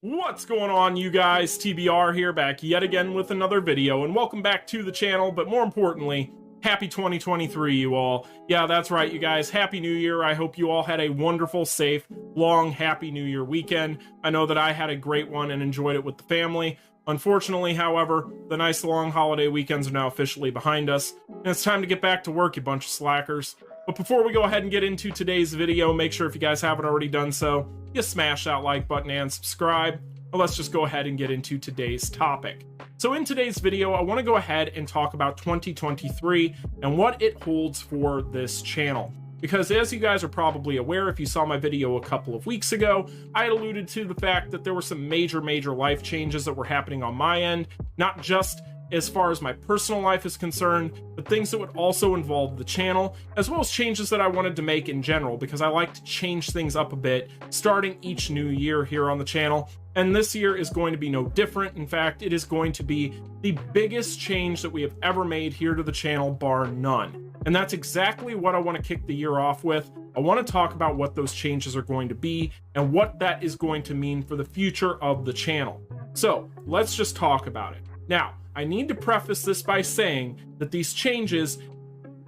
What's going on, you guys? TBR here, back yet again with another video, and welcome back to the channel, but more importantly, happy 2023, you all. Yeah, that's right, you guys. Happy New Year. I hope you all had a wonderful, safe, long, happy New Year weekend. I know that I had a great one and enjoyed it with the family. Unfortunately, however, the nice long holiday weekends are now officially behind us, and it's time to get back to work, you bunch of slackers. But before we go ahead and get into today's video, make sure if you guys haven't already done so, you smash that like button and subscribe. But let's just go ahead and get into today's topic. So in today's video, I want to go ahead and talk about 2023 and what it holds for this channel. Because as you guys are probably aware, if you saw my video a couple of weeks ago, I had alluded to the fact that there were some major life changes that were happening on my end, not just as far as my personal life is concerned, but things that would also involve the channel, as well as changes that I wanted to make in general, because I like to change things up a bit starting each new year here on the channel. And this year is going to be no different. In fact, it is going to be the biggest change that we have ever made here to the channel, bar none. And that's exactly what I want to kick the year off with. I want to talk about what those changes are going to be and what that is going to mean for the future of the channel. So let's just talk about it. Now, I need to preface this by saying that these changes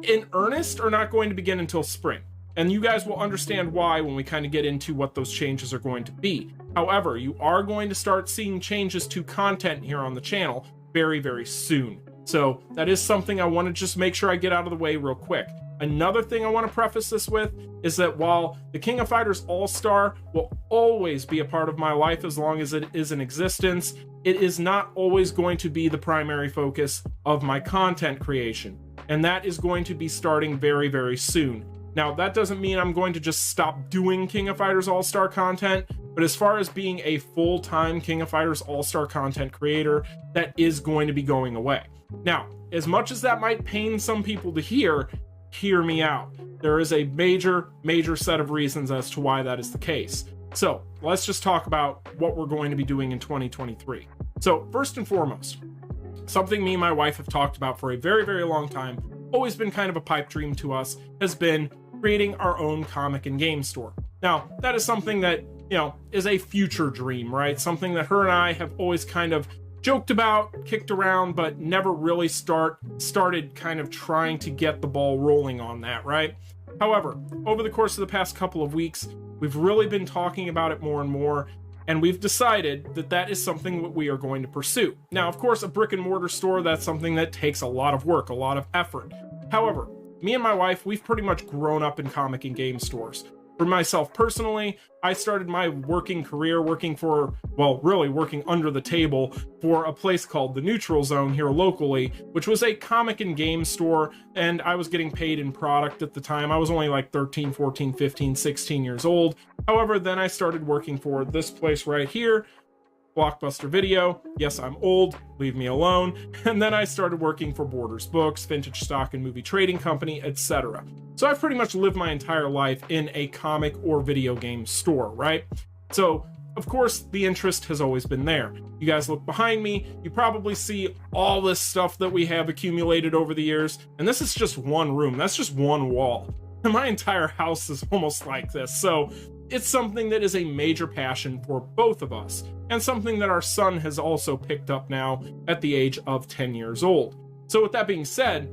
in earnest are not going to begin until spring. And you guys will understand why when we kind of get into what those changes are going to be. However, you are going to start seeing changes to content here on the channel very, very soon. So that is something I want to just make sure I get out of the way real quick. Another thing I want to preface this with is that while the King of Fighters All-Star will always be a part of my life as long as it is in existence, it is not always going to be the primary focus of my content creation. And that is going to be starting very, very soon. Now, that doesn't mean I'm going to just stop doing King of Fighters All-Star content, but as far as being a full-time King of Fighters All-Star content creator, that is going to be going away. Now, as much as that might pain some people to hear me out. There is a major set of reasons as to why that is the case. So let's just talk about what we're going to be doing in 2023. So first and foremost, something me and my wife have talked about for a very, very long time, always been kind of a pipe dream to us, has been creating our own comic and game store. Now, that is something that, you know, is a future dream, right? Something that her and I have always kind of joked about, kicked around, but never really started kind of trying to get the ball rolling on that, right? However, over the course of the past couple of weeks, we've really been talking about it more and more, and we've decided that that is something that we are going to pursue. Now, of course, a brick and mortar store, that's something that takes a lot of work, a lot of effort. However, me and my wife, we've pretty much grown up in comic and game stores. For myself personally, I started my working career working under the table for a place called the Neutral Zone here locally, which was a comic and game store, and I was getting paid in product at the time. I was only like 13, 14, 15, 16 years old. However, then I started working for this place right here, Blockbuster Video. Yes, I'm old, leave me alone. And then I started working for Borders Books, Vintage Stock and Movie Trading Company, etc. So I've pretty much lived my entire life in a comic or video game store, right? So, of course, the interest has always been there. You guys look behind me, you probably see all this stuff that we have accumulated over the years, and this is just one room, that's just one wall. And my entire house is almost like this, so it's something that is a major passion for both of us, and something that our son has also picked up now at the age of 10 years old. So with that being said,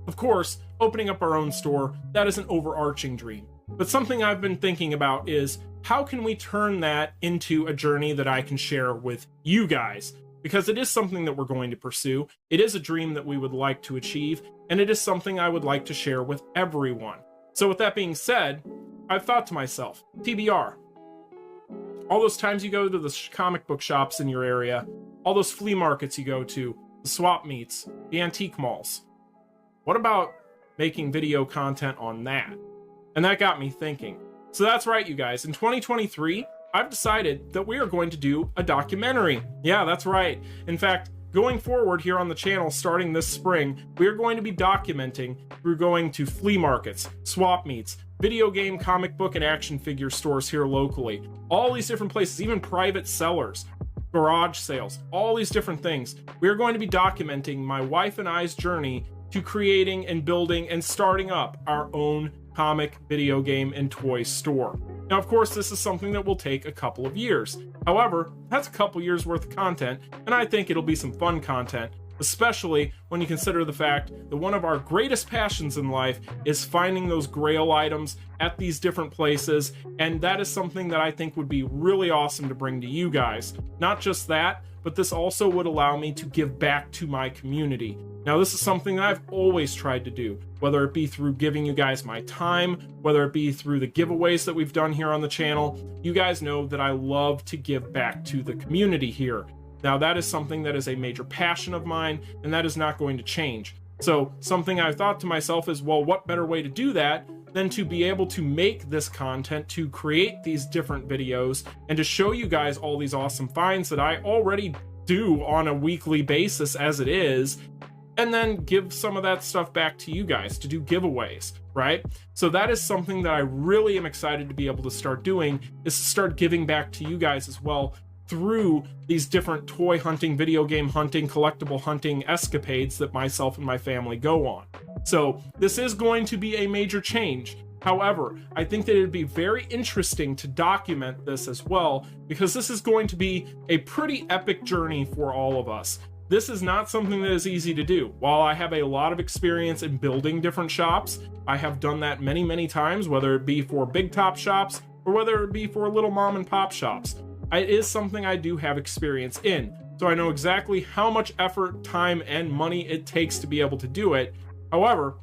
of course, opening up our own store, that is an overarching dream. But something I've been thinking about is, how can we turn that into a journey that I can share with you guys? Because it is something that we're going to pursue. It is a dream that we would like to achieve, and it is something I would like to share with everyone. So with that being said, I've thought to myself, TBR, all those times you go to the comic book shops in your area, all those flea markets you go to, the swap meets, the antique malls, what about making video content on that? And that got me thinking. So that's right, you guys. In 2023, I've decided that we are going to do a documentary. Yeah, that's right. In fact, going forward here on the channel, starting this spring, we are going to be documenting through going to flea markets, swap meets, video game, comic book, and action figure stores here locally. All these different places, even private sellers, garage sales, all these different things. We are going to be documenting my wife and I's journey to creating and building and starting up our own comic, video game, and toy store. Now, Now, of course, this is something that will take a couple of years. However, that's a couple years worth of content, and I think it'll be some fun content, especially when you consider the fact that one of our greatest passions in life is finding those grail items at these different places, and that is something that I think would be really awesome to bring to you guys. Not just that, but this also would allow me to give back to my community. Now, this is something that I've always tried to do, whether it be through giving you guys my time, whether it be through the giveaways that we've done here on the channel. You guys know that I love to give back to the community here. Now, that is something that is a major passion of mine, and that is not going to change. So something I thought to myself is, well, what better way to do that than to be able to make this content, to create these different videos, and to show you guys all these awesome finds that I already do on a weekly basis as it is, and then give some of that stuff back to you guys to do giveaways, right? So that is something that I really am excited to be able to start doing, is to start giving back to you guys as well through these different toy hunting, video game hunting, collectible hunting escapades that myself and my family go on. So this is going to be a major change. However, I think that it'd be very interesting to document this as well, because this is going to be a pretty epic journey for all of us. This is not something that is easy to do. While I have a lot of experience in building different shops, I have done that many, many times, whether it be for big top shops or whether it be for little mom and pop shops. It is something I do have experience in, so I know exactly how much effort, time, and money it takes to be able to do it. However,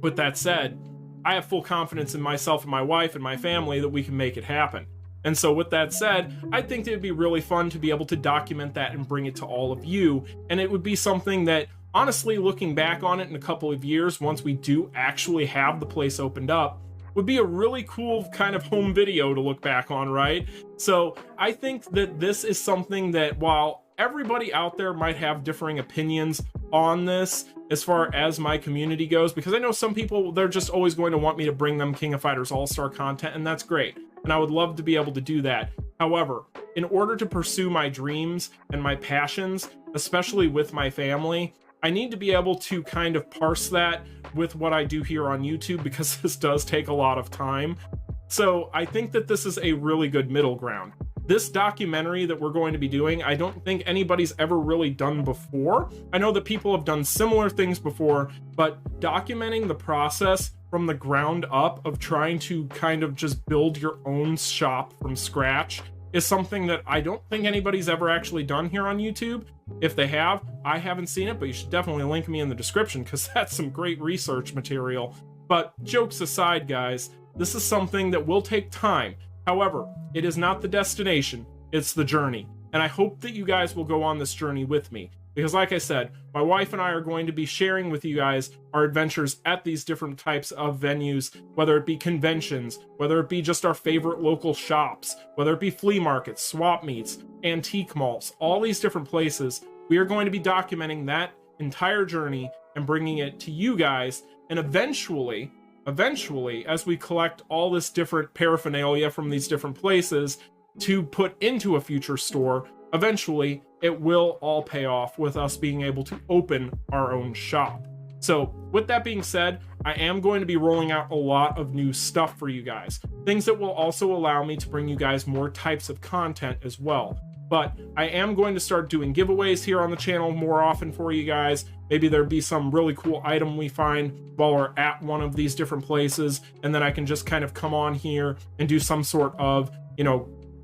with that said, I have full confidence in myself and my wife and my family that we can make it happen. And so with that said, I think that it'd be really fun to be able to document that and bring it to all of you. And it would be something that, honestly, looking back on it in a couple of years, once we do actually have the place opened up, would be a really cool kind of home video to look back on, right? So I think that this is something that, while everybody out there might have differing opinions on this as far as my community goes, because I know some people, they're just always going to want me to bring them King of Fighters All-Star content, and that's great. And I would love to be able to do that. However, in order to pursue my dreams and my passions, especially with my family, I need to be able to kind of parse that with what I do here on YouTube, because this does take a lot of time. So I think that this is a really good middle ground. This documentary that we're going to be doing, I don't think anybody's ever really done before. I know that people have done similar things before, but documenting the process from the ground up of trying to kind of just build your own shop from scratch is something that I don't think anybody's ever actually done here on YouTube. If they have, I haven't seen it, but you should definitely link me in the description, because that's some great research material. But jokes aside, guys, this is something that will take time. However, it is not the destination, it's the journey. And I hope that you guys will go on this journey with me. Because like I said, my wife and I are going to be sharing with you guys our adventures at these different types of venues, whether it be conventions, whether it be just our favorite local shops, whether it be flea markets, swap meets, antique malls, all these different places. We are going to be documenting that entire journey and bringing it to you guys. And eventually, as we collect all this different paraphernalia from these different places to put into a future store, eventually it will all pay off with us being able to open our own shop. So with that being said, I am going to be rolling out a lot of new stuff for you guys, things that will also allow me to bring you guys more types of content as well. But I am going to start doing giveaways here on the channel more often for you guys. Maybe there'll be some really cool item we find while we're at one of these different places, and then I can just kind of come on here and do some sort of,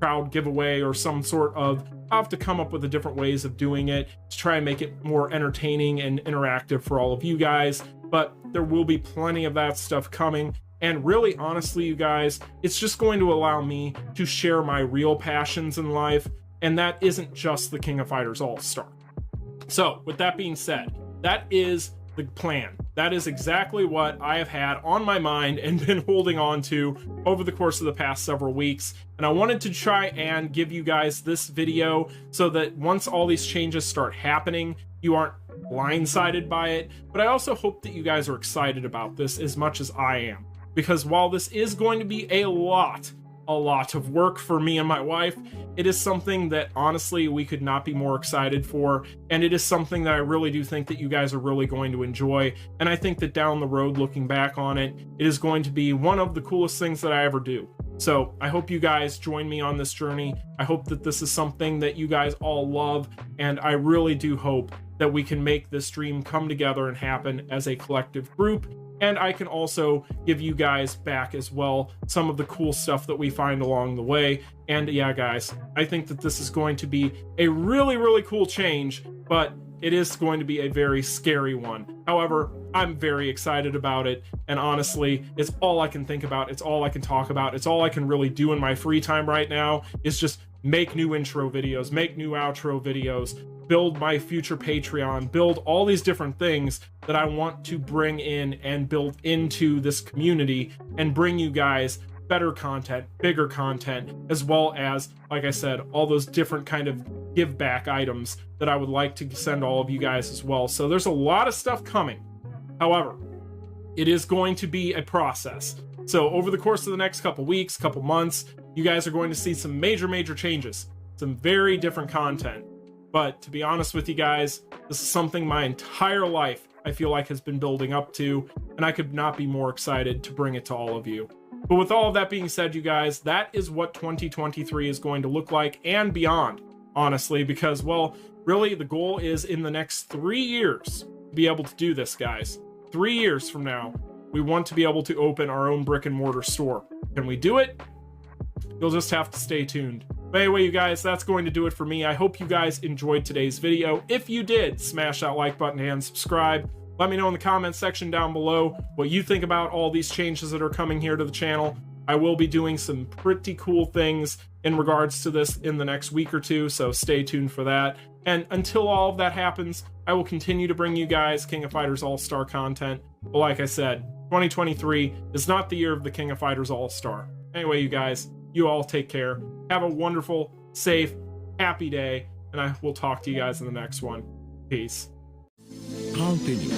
crowd giveaway or some sort of, I'll have to come up with the different ways of doing it to try and make it more entertaining and interactive for all of you guys. But there will be plenty of that stuff coming. And really, honestly, you guys, it's just going to allow me to share my real passions in life. And that isn't just the King of Fighters All-Star. So with that being said, that is the plan. That is exactly what I have had on my mind and been holding on to over the course of the past several weeks. And I wanted to try and give you guys this video so that once all these changes start happening, you aren't blindsided by it. But I also hope that you guys are excited about this as much as I am. Because while this is going to be a lot of work for me and my wife, it is something that honestly we could not be more excited for, and it is something that I really do think that you guys are really going to enjoy. And I think that down the road, looking back on it, it is going to be one of the coolest things that I ever do. So I hope you guys join me on this journey. I hope that this is something that you guys all love, and I really do hope that we can make this dream come together and happen as a collective group. And I can also give you guys back as well some of the cool stuff that we find along the way. And yeah, guys, I think that this is going to be a really, really cool change, but it is going to be a very scary one. However, I'm very excited about it, and honestly, it's all I can think about, it's all I can talk about, it's all I can really do in my free time right now, is just make new intro videos, make new outro videos, build my future Patreon, build all these different things that I want to bring in and build into this community and bring you guys better content, bigger content, as well as, like I said, all those different kind of give back items that I would like to send all of you guys as well. So there's a lot of stuff coming. However, it is going to be a process. So over the course of the next couple weeks, couple months, you guys are going to see some major changes, some very different content. But to be honest with you guys, this is something my entire life I feel like has been building up to, and I could not be more excited to bring it to all of you. But with all of that being said, you guys, that is what 2023 is going to look like and beyond, honestly, because, well, really the goal is in the next 3 years to be able to do this, guys. 3 years from now, we want to be able to open our own brick and mortar store. Can we do it? You'll just have to stay tuned. But anyway, you guys, that's going to do it for me. I hope you guys enjoyed today's video. If you did, smash that like button and subscribe. Let me know in the comments section down below what you think about all these changes that are coming here to the channel. I will be doing some pretty cool things in regards to this in the next week or two, so stay tuned for that. And until all of that happens, I will continue to bring you guys King of Fighters All-Star content. But like I said, 2023 is not the year of the King of Fighters All-Star. Anyway, you guys, you all take care. Have a wonderful, safe, happy day, and I will talk to you guys in the next one. Peace. Continue.